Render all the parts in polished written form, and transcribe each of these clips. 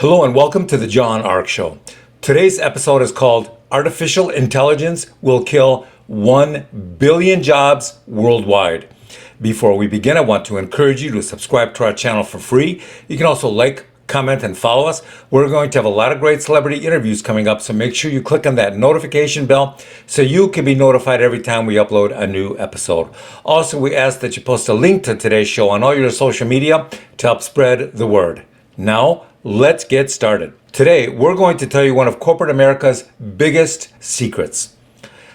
Hello and welcome to the John Ark Show. Today's episode is called Artificial Intelligence Will Kill 1 Billion Jobs Worldwide. Before we begin, I want to encourage you to subscribe to our channel for free. You can also like, comment, and follow us. We're going to have a lot of great celebrity interviews coming up, so make sure you click on that notification bell so you can be notified every time we upload a new episode. Also, we ask that you post a link to today's show on all your social media to help spread the word. Now, let's get started. Today, we're going to tell you one of corporate America's biggest secrets.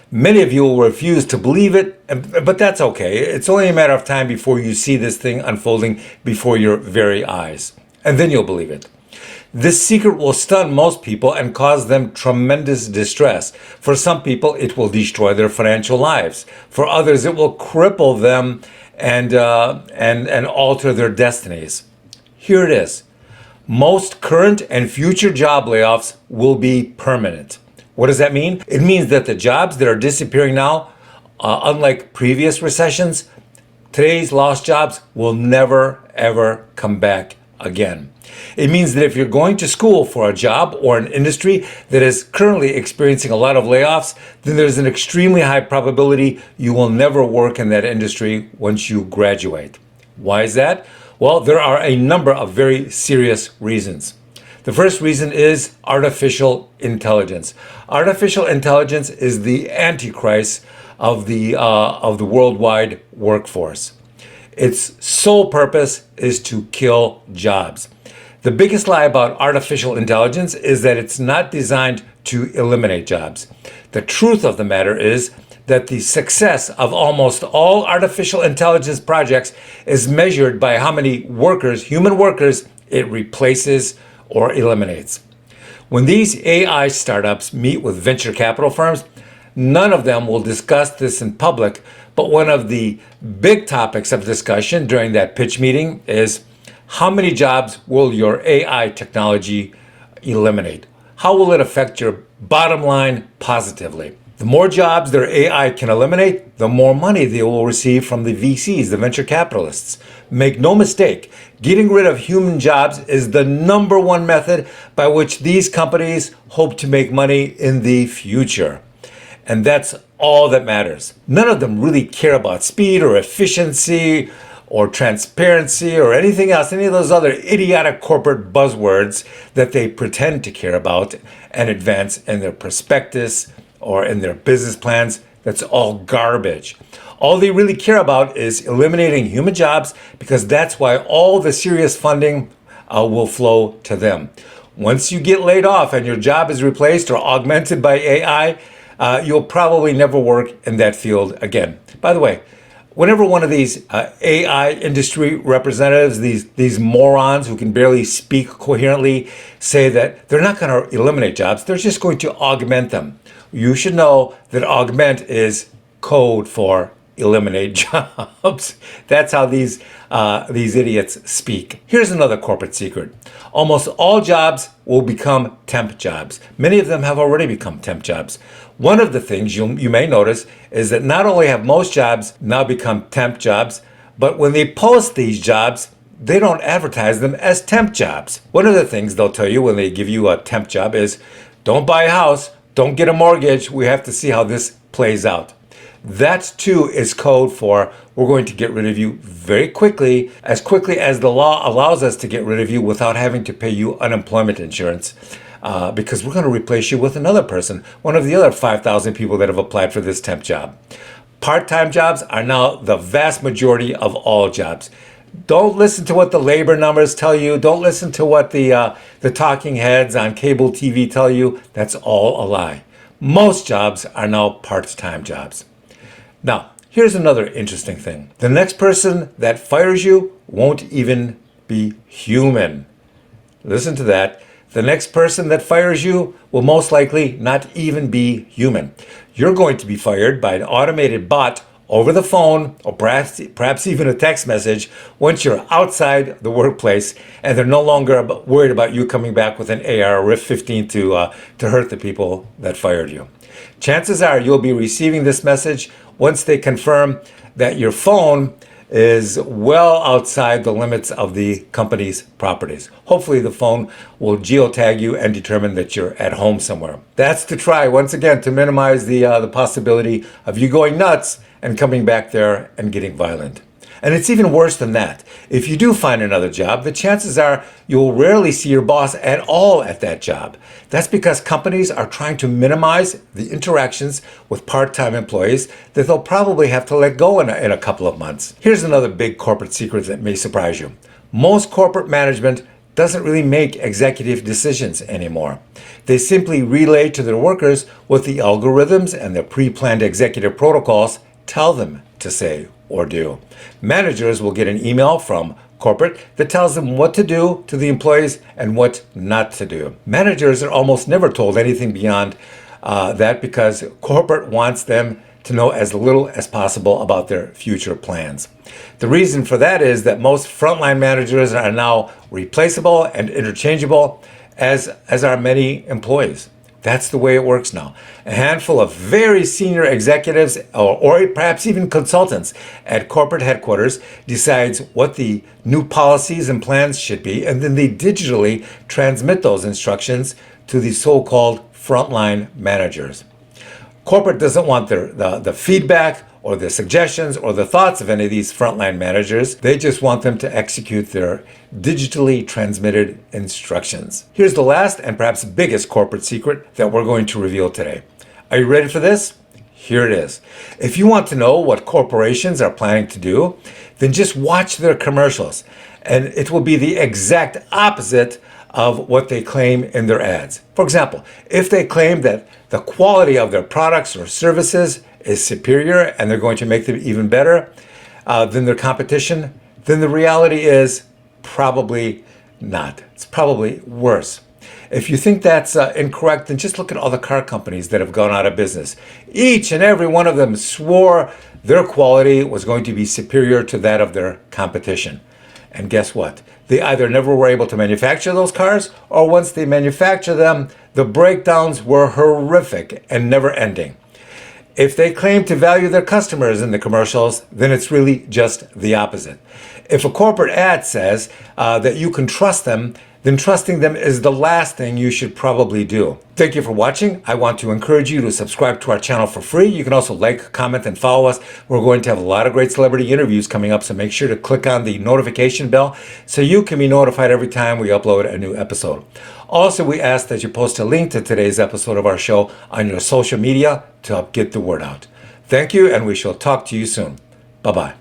Many of you will refuse to believe it, but that's okay. It's only a matter of time before you see this thing unfolding before your very eyes. And then you'll believe it. This secret will stun most people and cause them tremendous distress. For some people, it will destroy their financial lives. For others, it will cripple them and alter their destinies. Here it is. Most current and future job layoffs will be permanent. What does that mean? It means that the jobs that are disappearing now, unlike previous recessions, today's lost jobs will never, ever come back again. It means that if you're going to school for a job or an industry that is currently experiencing a lot of layoffs, then there's an extremely high probability you will never work in that industry once you graduate. Why is that? Well, there are a number of very serious reasons. The first reason is artificial intelligence. Artificial intelligence is the antichrist of the worldwide workforce. Its sole purpose is to kill jobs. The biggest lie about artificial intelligence is that it's not designed to eliminate jobs. The truth of the matter is that the success of almost all artificial intelligence projects is measured by how many workers, human workers, it replaces or eliminates. When these AI startups meet with venture capital firms, none of them will discuss this in public, but one of the big topics of discussion during that pitch meeting is how many jobs will your AI technology eliminate? How will it affect your bottom line positively? The more jobs their AI can eliminate, the more money they will receive from the VCs, the venture capitalists. Make no mistake, getting rid of human jobs is the number one method by which these companies hope to make money in the future. And that's all that matters. None of them really care about speed or efficiency or transparency or anything else, any of those other idiotic corporate buzzwords that they pretend to care about and advance in their prospectus or in their business plans. That's all garbage. All they really care about is eliminating human jobs because that's why all the serious funding will flow to them. Once you get laid off and your job is replaced or augmented by AI, you'll probably never work in that field again. By the way, whenever one of these AI industry representatives, these morons who can barely speak coherently, say that they're not going to eliminate jobs, they're just going to augment them. You should know that augment is code for eliminate jobs. That's how these idiots speak. Here's another corporate secret. Almost all jobs will become temp jobs. Many of them have already become temp jobs. One of the things you may notice is that not only have most jobs now become temp jobs, but when they post these jobs, they don't advertise them as temp jobs. One of the things they'll tell you when they give you a temp job is, don't buy a house, don't get a mortgage, we have to see how this plays out. That too is code for we're going to get rid of you very quickly as the law allows us to get rid of you without having to pay you unemployment insurance. Because we're going to replace you with another person, one of the other 5,000 people that have applied for this temp job. Part-time jobs are now the vast majority of all jobs. Don't listen to what the labor numbers tell you. Don't listen to what the talking heads on cable TV tell you. That's all a lie. Most jobs are now part-time jobs. Now, here's another interesting thing. The next person that fires you won't even be human. Listen to that. The next person that fires you will most likely not even be human. You're going to be fired by an automated bot over the phone or perhaps even a text message once you're outside the workplace and they're no longer worried about you coming back with an AR or F-15 to hurt the people that fired you. Chances are you'll be receiving this message once they confirm that your phone is well outside the limits of the company's properties. Hopefully the phone will geotag you and determine that you're at home somewhere. That's to try, once again, to minimize the possibility of you going nuts and coming back there and getting violent. And it's even worse than that. If you do find another job, the chances are you'll rarely see your boss at all at that job. That's because companies are trying to minimize the interactions with part-time employees that they'll probably have to let go in a couple of months. Here's another big corporate secret that may surprise you. Most corporate management doesn't really make executive decisions anymore. They simply relay to their workers what the algorithms and the pre-planned executive protocols tell them to say or do. Managers will get an email from corporate that tells them what to do to the employees and what not to do. Managers are almost never told anything beyond that because corporate wants them to know as little as possible about their future plans. The reason for that is that most frontline managers are now replaceable and interchangeable, as are many employees. That's the way it works now. A handful of very senior executives or perhaps even consultants at corporate headquarters decides what the new policies and plans should be, and then they digitally transmit those instructions to the so-called frontline managers. Corporate doesn't want the feedback or the suggestions or the thoughts of any of these frontline managers. They just want them to execute their digitally transmitted instructions. Here's the last and perhaps biggest corporate secret that we're going to reveal today. Are you ready for this? Here it is. If you want to know what corporations are planning to do, then just watch their commercials, and it will be the exact opposite of what they claim in their ads. For example, if they claim that the quality of their products or services is superior and they're going to make them even better than their competition, then the reality is probably not. It's probably worse. If you think that's incorrect, then just look at all the car companies that have gone out of business. Each and every one of them swore their quality was going to be superior to that of their competition. And guess what? They either never were able to manufacture those cars, or once they manufacture them, the breakdowns were horrific and never ending. If they claim to value their customers in the commercials, then it's really just the opposite. If a corporate ad says that you can trust them, then trusting them is the last thing you should probably do. Thank you for watching. I want to encourage you to subscribe to our channel for free. You can also like, comment, and follow us. We're going to have a lot of great celebrity interviews coming up, so make sure to click on the notification bell so you can be notified every time we upload a new episode. Also, we ask that you post a link to today's episode of our show on your social media to help get the word out. Thank you, and we shall talk to you soon. Bye-bye.